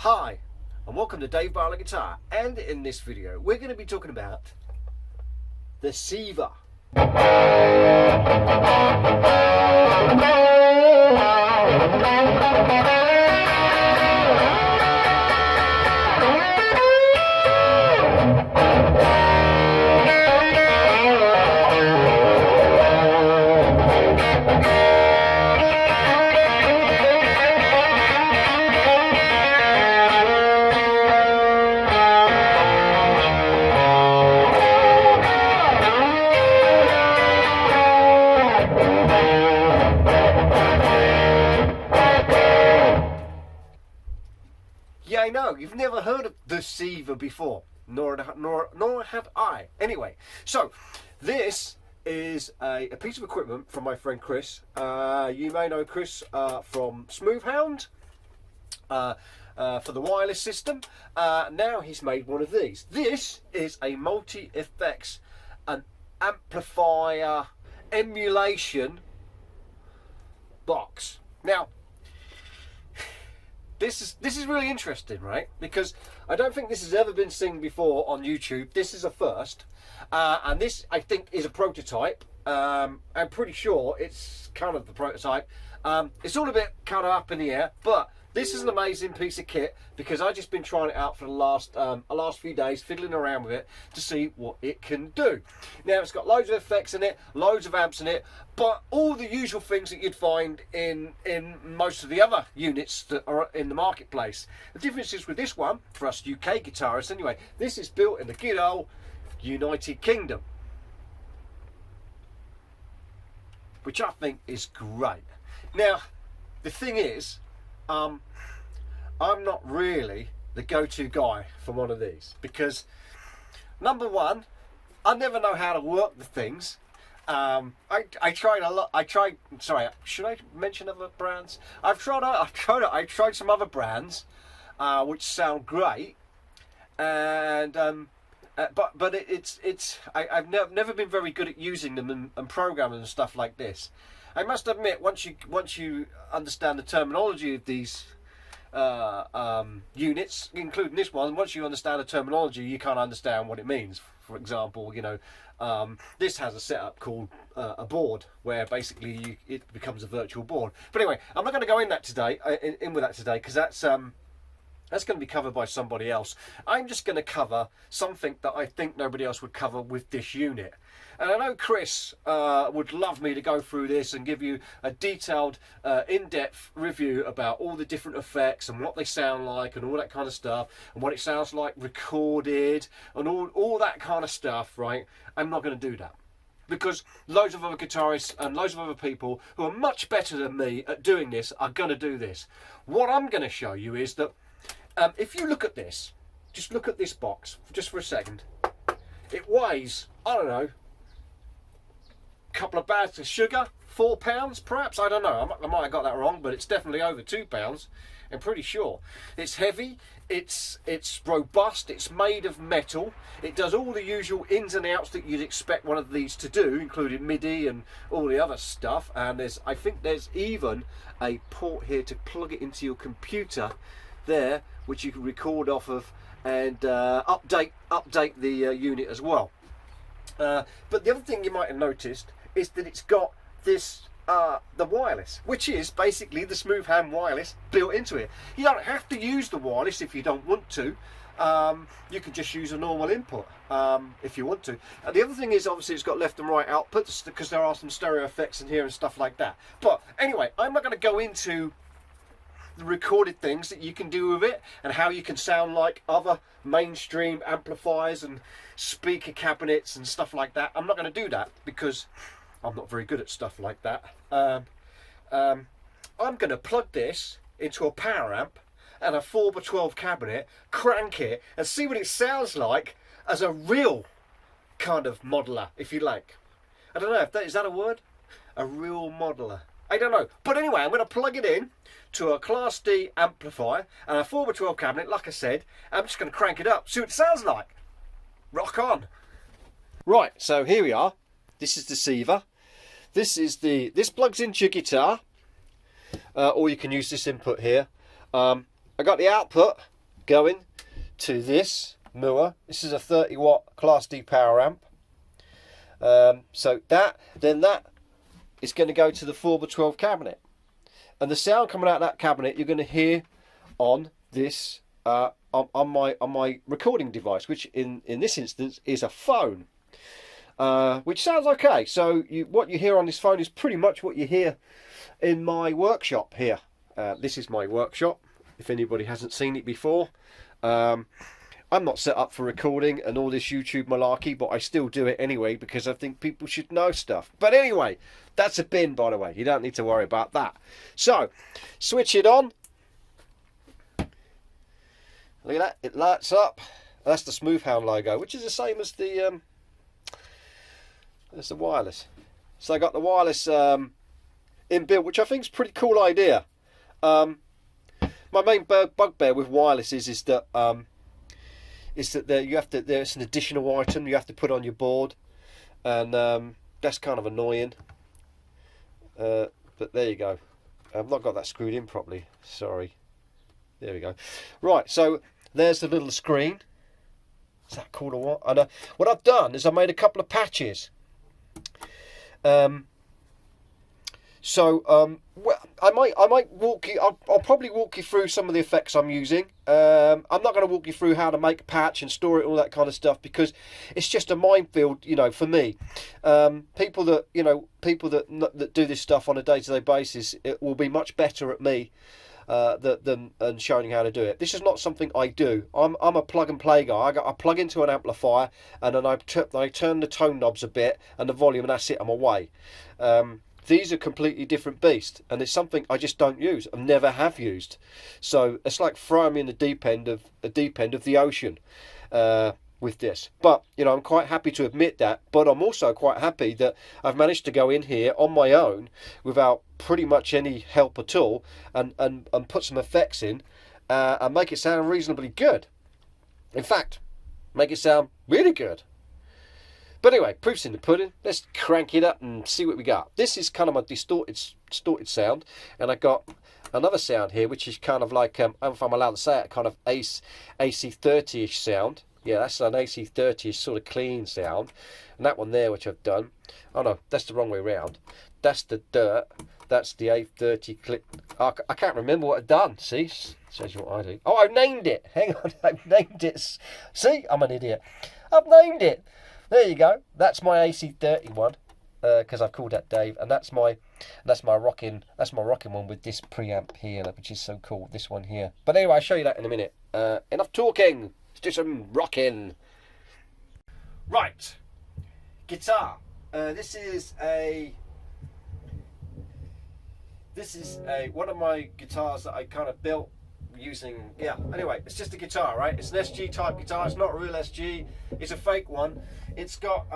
Hi, and welcome to Dave Barlow Guitar, and in this video we're going to be talking about the Siva. Yeah, I know, you've never heard of the Siva before, nor had I. Anyway, so this is a piece of equipment from my friend Chris. You may know Chris from Smoothhound for the wireless system. Now he's made one of these. This is a multi-effects and amplifier emulation box. Now, this is really interesting, right? Because I don't think this has ever been seen before on YouTube. This is a first, and this I think is a prototype. I'm pretty sure it's kind of the prototype. It's all a bit kind of up in the air, but this is an amazing piece of kit because I've just been trying it out for the last few days, fiddling around with it to see what it can do. Now, it's got loads of effects in it, loads of amps in it, but all the usual things that you'd find in most of the other units that are in the marketplace. The difference is with this one, for us UK guitarists anyway, this is built in the good old United Kingdom, which I think is great. Now, the thing is, I'm not really the go-to guy for one of these because, number one, I never know how to work the things. I tried a lot. Sorry, should I mention other brands? I've tried some other brands, which sound great, and but I've never been very good at using them and programming and stuff like this. I must admit, once you understand the terminology of these units, including this one, once you understand the terminology, you can't understand what it means. For example, you know, this has a setup called a board, where basically it becomes a virtual board. But anyway, I'm not going to go in that today, with that today, because that's going to be covered by somebody else. I'm just going to cover something that I think nobody else would cover with this unit. And I know Chris would love me to go through this and give you a detailed, in-depth review about all the different effects and what they sound like and all that kind of stuff, and what it sounds like recorded and all that kind of stuff, right? I'm not going to do that, because loads of other guitarists and loads of other people who are much better than me at doing this are going to do this. What I'm going to show you is that if you look at this, just look at this box just for a second. It weighs, I don't know, couple of bags of sugar, 4 pounds perhaps, I don't know, I might have got that wrong, but it's definitely over 2 pounds, I'm pretty sure. It's heavy, it's robust, it's made of metal, it does all the usual ins and outs that you'd expect one of these to do, including MIDI and all the other stuff. And I think there's even a port here to plug it into your computer there, which you can record off of and update the unit as well. But the other thing you might have noticed is that it's got this the wireless, which is basically the Smoothhound wireless built into it. You don't have to use the wireless if you don't want to. You can just use a normal input if you want to. And the other thing is, obviously, it's got left and right outputs because there are some stereo effects in here and stuff like that. But anyway, I'm not going to go into the recorded things that you can do with it and how you can sound like other mainstream amplifiers and speaker cabinets and stuff like that. I'm not going to do that because I'm not very good at stuff like that. I'm going to plug this into a power amp and a 4x12 cabinet, crank it and see what it sounds like as a real kind of modeler, if you like. I don't know, is that a word? A real modeler. I don't know. But anyway, I'm going to plug it in to a Class D amplifier and a 4x12 cabinet, like I said. I'm just going to crank it up, see what it sounds like. Rock on. Right, so here we are. This is the Siva. This plugs into your guitar, or you can use this input here. I got the output going to this Moore. This is a 30 watt Class D power amp. So that is going to go to the 4x12 cabinet, and the sound coming out of that cabinet you're going to hear on this on my recording device, which in this instance is a phone, which sounds okay. So what you hear on this phone is pretty much what you hear in my workshop here. This is my workshop, if anybody hasn't seen it before. I'm not set up for recording and all this YouTube malarkey, but I still do it anyway because I think people should know stuff. But anyway, that's a bin, by the way. You don't need to worry about that. So, switch it on. Look at that, it lights up. That's the Smoothhound logo, which is the same as the wireless. So I got the wireless inbuilt, which I think is a pretty cool idea. My main bugbear with wireless is that there's an additional item you have to put on your board, and that's kind of annoying. But there you go. I've not got that screwed in properly. Sorry. There we go. Right, so there's the little screen. Is that cool or what? And what I've done is I made a couple of patches. Well, I might walk you. I'll probably walk you through some of the effects I'm using. I'm not going to walk you through how to make a patch and store it, all that kind of stuff, because it's just a minefield, for me. People that do this stuff on a day-to-day basis, it will be much better at me than showing how to do it. This is not something I do. I'm a plug and play guy. I plug into an amplifier, and then I turn the tone knobs a bit and the volume, and that's it. I'm away. These are completely different beasts, and it's something I just don't use. I never have used. So it's like throwing me in the deep end of the ocean with this. But I'm quite happy to admit that. But I'm also quite happy that I've managed to go in here on my own without pretty much any help at all, and put some effects in and make it sound reasonably good. In fact, make it sound really good. But anyway, proof's in the pudding. Let's crank it up and see what we got. This is kind of my distorted sound, and I got another sound here, which is kind of like, if I'm allowed to say it, kind of AC30-ish sound. Yeah, that's an AC30-ish sort of clean sound. And that one there, which I've done. Oh no, that's the wrong way around. That's the dirt. That's the A30 clip. I can't remember what I've done. See? Says what I do. Oh, I've named it. Hang on, I've named it. See? I'm an idiot. I've named it. There you go. That's my AC30 one, because I've called that Dave, and that's my rocking one with this preamp here, which is so cool. This one here. But anyway, I'll show you that in a minute. Enough talking. Let's do some rocking. Right, guitar. This is one of my guitars that I kind of built using. Anyway, it's just a guitar, right? It's an SG type guitar. It's not a real SG. It's a fake one. It's got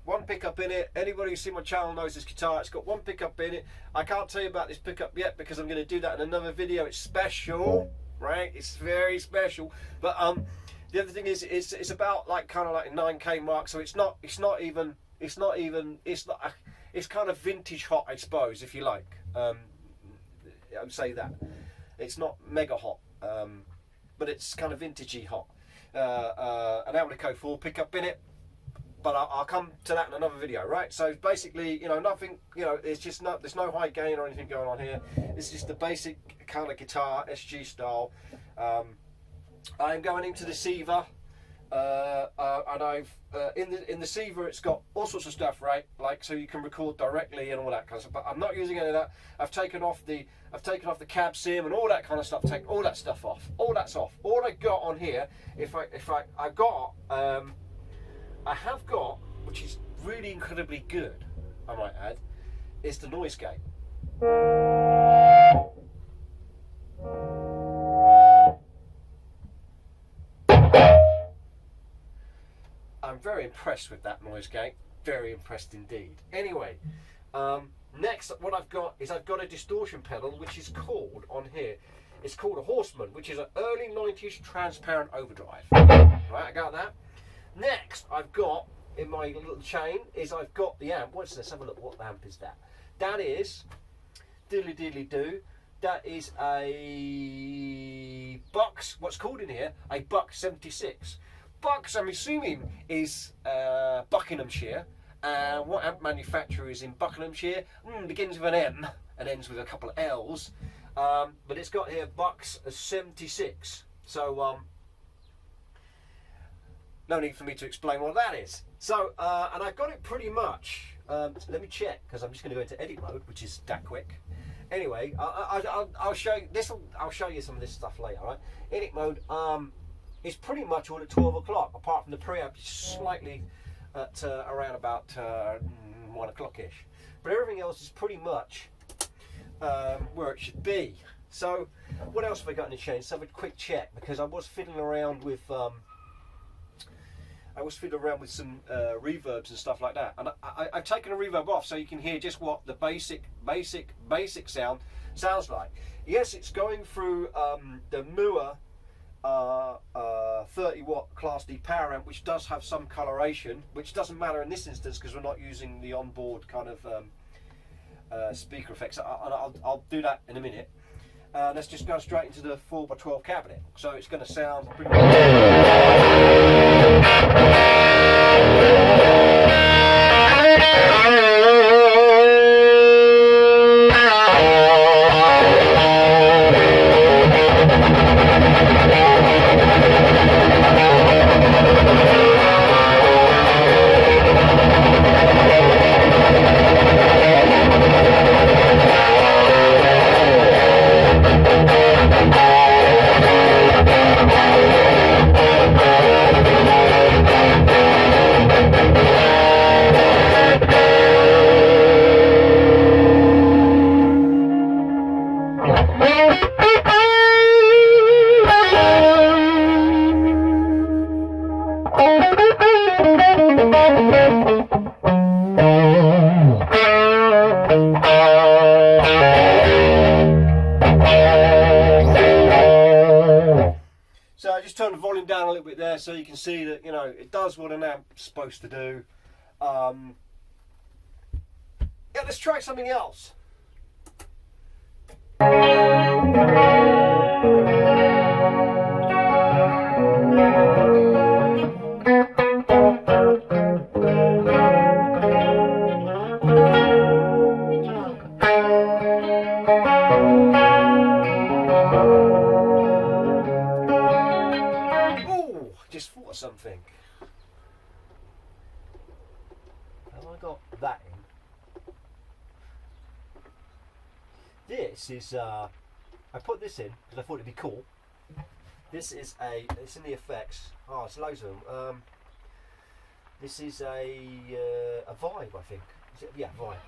one pickup in it. Anybody who's seen my channel knows this guitar. It's got one pickup in it. I can't tell you about this pickup yet because I'm going to do that in another video. It's special, right? It's very special. But the other thing is, it's about like kind of like a 9K mark. So it's kind of vintage hot, I suppose, if you like. I would say that. It's not mega hot, but it's kind of vintagey hot. An Analogue 4 pickup in it, but I'll come to that in another video, right? So basically, nothing, it's just there's no high gain or anything going on here. It's just the basic kind of guitar, SG style. I'm going into the Siva, and I've in the Siva it's got all sorts of stuff, right? Like, so you can record directly and all that kind of stuff. But I'm not using any of that. I've taken off the cab sim and all that kind of stuff. Take all that stuff off. All that's off. All I got on here, I have got, which is really incredibly good, I might add, is the noise gate. I'm very impressed with that noise gate. Very impressed indeed. Anyway, next what I've got is a distortion pedal, which is called on here. It's called a Horseman, which is an early 90s transparent overdrive. Right, I got that. Next, I've got in my little chain I've got the amp. What's this? Have a look. What amp is that? That is diddly diddly do. that is a Bucks, what's called in here, a Buck 76. Bucks, I'm assuming, is Buckinghamshire. What amp manufacturer is in Buckinghamshire? Begins with an M and ends with a couple of L's. But it's got here Bucks 76. So, no need for me to explain what that is. So, and I got it pretty much. Let me check, because I'm just going to go into edit mode, which is that quick. Anyway, I'll show you this. I'll show you some of this stuff later. Right? Edit mode. It's pretty much all at 12 o'clock, apart from the preamp is slightly at around about 1 o'clock-ish. But everything else is pretty much where it should be. So, what else have I got in the chain? Let's have a quick check, because I was fiddling around with some reverbs and stuff like that, and I've taken a reverb off so you can hear just what the basic sound sounds like. Yes, it's going through the Mua 30-watt Class D power amp, which does have some coloration, which doesn't matter in this instance because we're not using the onboard kind of speaker effects. I'll do that in a minute. Let's just go straight into the 4x12 cabinet. So it's going to sound pretty down a little bit there so you can see that, you know, it does what an amp's supposed to do. Yeah, let's try something else. Just thought of something. Have I got that in? This is I put this in because I thought it'd be cool. This is it's in the effects. Oh, it's loads of them. This is a vibe, I think. Is it? Yeah, vibe.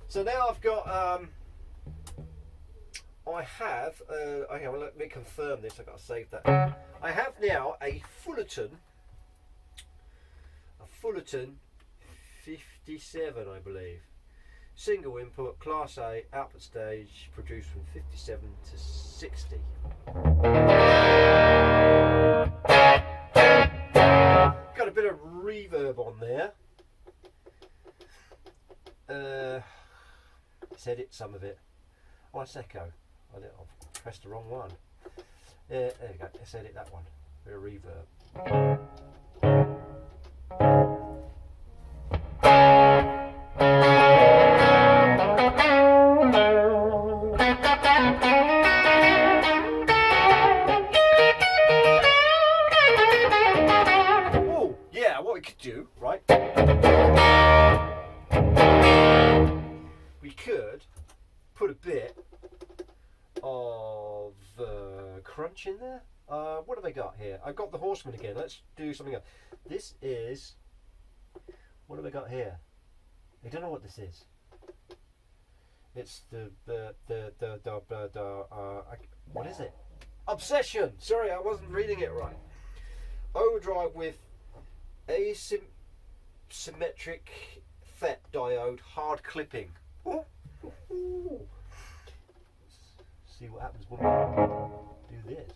So now I've got, I have, okay, well, let me confirm this, I've got to save that. I have now a Fullerton 57, I believe. Single input, Class A, output stage, produced from 57 to 60. Got a bit of reverb on there. Let's edit some of it. Oh, it's echo. I've pressed the wrong one. There we go. Let's edit that one. Bit of reverb. Oh, yeah. What we could do, right? We could put a bit of crunch in there. What have I got here? I've got the Horseman again. Let's do something else. This is, what have I got here? I don't know what this is. It's what is it? Obsession. Sorry, I wasn't reading it right. Overdrive with asymmetric FET diode, hard clipping. Ooh. Ooh. See what happens when we do this.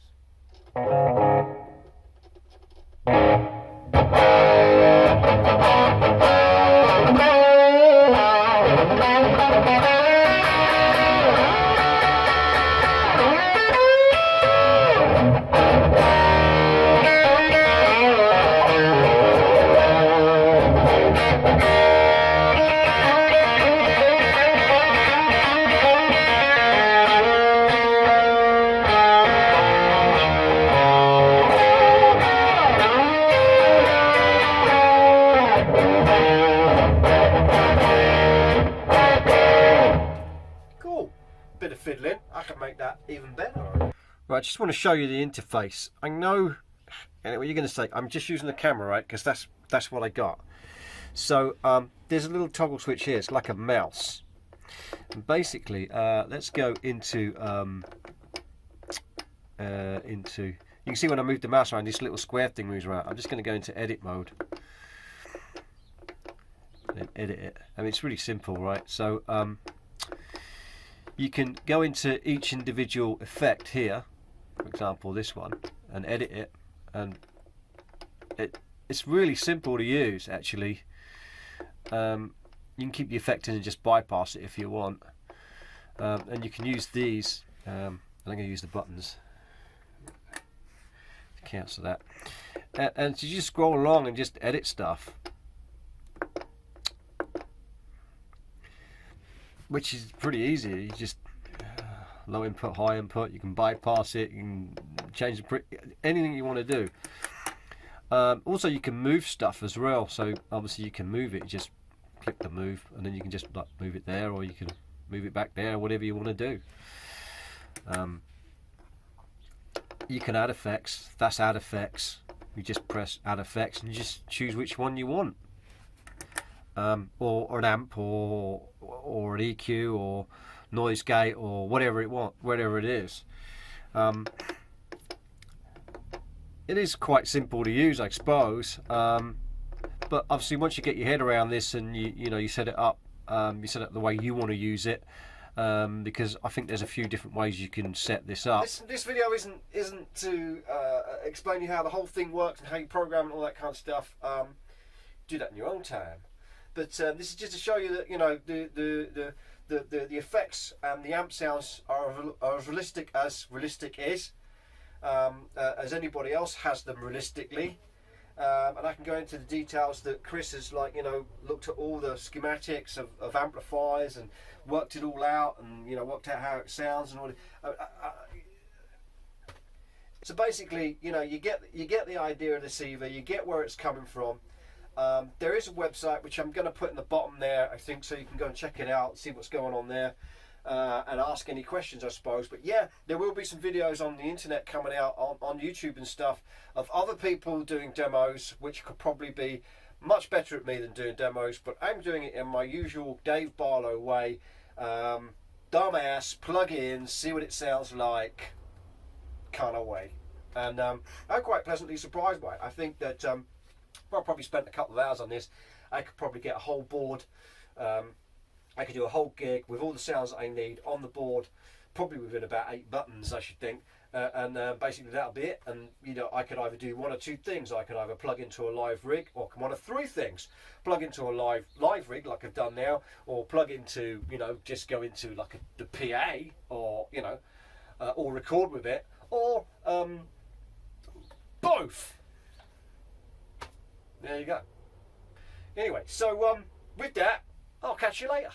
Bit of fiddling, I can make that even better. Right, I just want to show you the interface. I know, and what you're going to say, I'm just using the camera, right? Because that's what I got. So there's a little toggle switch here. It's like a mouse. And basically, let's go into you can see when I move the mouse around, this little square thing moves around. I'm just going to go into edit mode and edit it. I mean, it's really simple, right? So you can go into each individual effect here, for example this one, and edit it, and it's really simple to use actually. You can keep the effect in and just bypass it if you want, and you can use these, and I'm going to use the buttons to cancel that, and you just scroll along and just edit stuff, which is pretty easy. You just low input, high input, you can bypass it, you can change anything you want to do. Also you can move stuff as well, so obviously you can move it, just click the move and then you can just like move it there, or you can move it back there, whatever you want to do. You can add effects, that's add effects. You just press add effects and you just choose which one you want. Or an amp, or an EQ, or noise gate, or whatever it is. It is quite simple to use, I suppose. But obviously, once you get your head around this and you set it up, the way you want to use it, because I think there's a few different ways you can set this up. This video isn't to explain you how the whole thing works and how you program and all that kind of stuff. Do that in your own time. But this is just to show you that the effects and the amp sounds are as realistic as realistic is, as anybody else has them realistically. And I can go into the details that Chris has looked at all the schematics of amplifiers and worked it all out, and worked out how it sounds and all. So basically, you get the idea of the Siva, you get where it's coming from. There is a website which I'm going to put in the bottom there, I think, so you can go and check it out, see what's going on there, and ask any questions, I suppose. But yeah, there will be some videos on the internet coming out on YouTube and stuff of other people doing demos, which could probably be much better at me than doing demos, but I'm doing it in my usual Dave Barlow way. Dumbass, plug in, see what it sounds like kind of way. And I'm quite pleasantly surprised by it. I think that I probably spent a couple of hours on this. I could probably get a whole board. I could do a whole gig with all the sounds that I need on the board, probably within about 8 buttons, I should think. And basically that'll be it. And I could either do one or two things. I could either plug into a live rig, or one of 3 things: plug into a live rig like I've done now, or plug into just go into like the PA, or or record with it, or both. There you go. Anyway, so with that, I'll catch you later.